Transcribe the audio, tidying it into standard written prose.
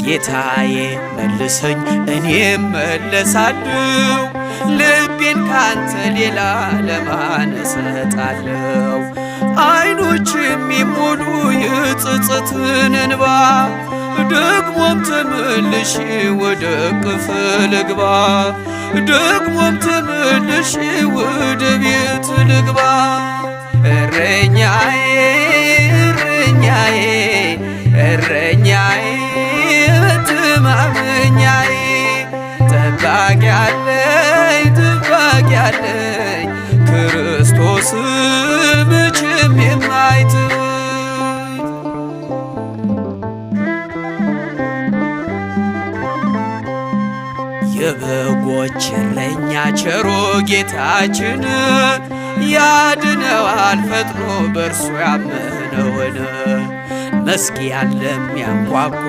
ጌታዬ መልሰኝ እኔም መለሳለሁ ልቤን ካንተ ሌላ ለማን እሰጣለሁ? አይኖች የሚሞሉ የጸጸትን እንባ ደግሞም ተመልሼ ወደ እቅፍ ልግባ ደግሞም ተመልሼ ወደ ቤት ልግባ። እረኛዬ እረኛዬ እረኛዬ መተማመኛዬ ጠባቂ አለኝ ክርስቶስ መቼም የማይተወኝ። የበጎች እረኛ ቸሮ ጌታችን ያድነዋል ፈጥኖ በእርሱ ያመነውን መዝጊያን ለሚያንኳኳ